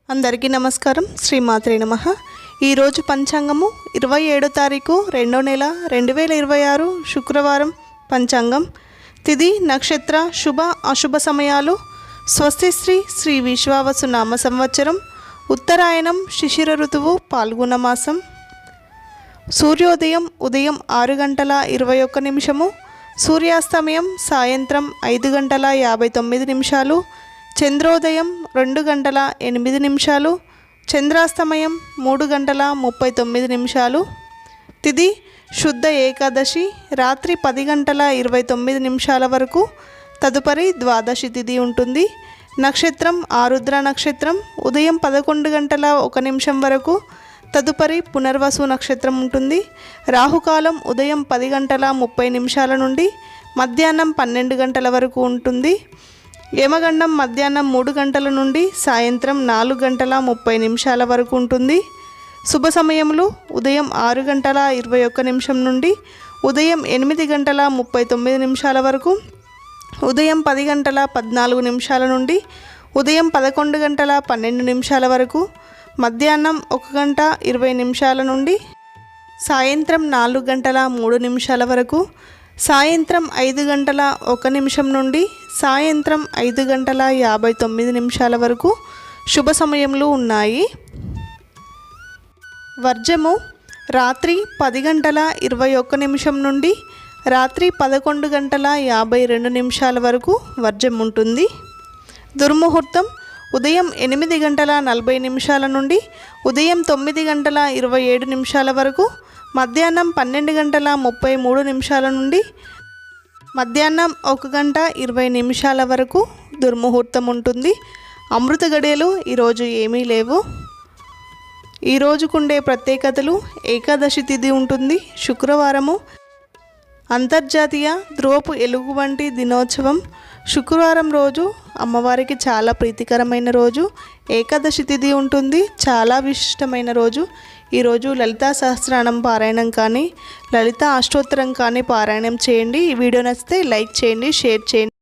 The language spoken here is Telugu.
అందరికీ నమస్కారం. శ్రీమాత్రే నమః. ఈరోజు పంచాంగము 27 తారీఖు 2వ నెల 2026 శుక్రవారం. పంచాంగం తిథి నక్షత్ర శుభ అశుభ సమయాలు. స్వస్తి శ్రీ విశ్వావసు నామ సంవత్సరం, ఉత్తరాయణం, శిశిర ఋతువు, పాల్గొన మాసం. సూర్యోదయం ఉదయం 6 గంటల 21 నిమిషము, సూర్యాస్తమయం సాయంత్రం 5 గంటల 59 నిమిషాలు, చంద్రోదయం 2 గంటల 8 నిమిషాలు, చంద్రాస్తమయం 3 గంటల 39 నిమిషాలు. తిథి శుద్ధ ఏకాదశి రాత్రి 10 గంటల 29 నిమిషాల వరకు. తదుపరి ద్వాదశి తిథి ఉంటుంది. నక్షత్రం ఆరుద్ర నక్షత్రం ఉదయం 11 గంటల 1 నిమిషం వరకు. తదుపరి పునర్వసు నక్షత్రం ఉంటుంది. రాహుకాలం ఉదయం 10 గంటల 30 నిమిషాల నుండి మధ్యాహ్నం 12 గంటల వరకు ఉంటుంది. యమగండం మధ్యాహ్నం 3 గంటల నుండి సాయంత్రం 4 గంటల 30 నిమిషాల వరకు ఉంటుంది. శుభ సమయములు ఉదయం 6 గంటల 21 నిమిషం నుండి ఉదయం 8 గంటల 39 నిమిషాల వరకు, ఉదయం 10 గంటల 14 నిమిషాల నుండి ఉదయం 11 గంటల 12 నిమిషాల వరకు, మధ్యాహ్నం 1 గంట 20 నిమిషాల నుండి సాయంత్రం 4 గంటల 3 నిమిషాల వరకు, సాయంత్రం 5 గంటల 1 నిమిషం నుండి సాయంత్రం 5 గంటల 59 నిమిషాల వరకు శుభ సమయములు ఉన్నాయి. వర్జము రాత్రి 10 గంటల 21 నిమిషం నుండి రాత్రి 11 గంటల 52 నిమిషాల వరకు వర్జం ఉంటుంది. దుర్ముహూర్తం ఉదయం 8 గంటల 40 నిమిషాల నుండి ఉదయం 9 గంటల 27 నిమిషాల వరకు, మధ్యాహ్నం 12 గంటల 33 నిమిషాల నుండి మధ్యాహ్నం 1 గంట 20 నిమిషాల వరకు దుర్ముహూర్తం ఉంటుంది. అమృత గడియలు ఈరోజు ఏమీ లేవు. ఈ రోజుకుండే ప్రత్యేకతలు: ఏకాదశి తిథి ఉంటుంది. శుక్రవారము అంతర్జాతీయ ధ్రువపు ఎలుగుబంటి దినోత్సవం. శుక్రవారం రోజు అమ్మవారికి చాలా ప్రీతికరమైన రోజు. ఏకాదశి తిథి ఉంటుంది. చాలా విశిష్టమైన రోజు. ఈరోజు లలితా సహస్రనామం పారాయణం కానీ లలితా అష్టోత్తరం కానీ పారాయణం చేయండి. ఈ వీడియో నచ్చితే లైక్ చేయండి, షేర్ చేయండి.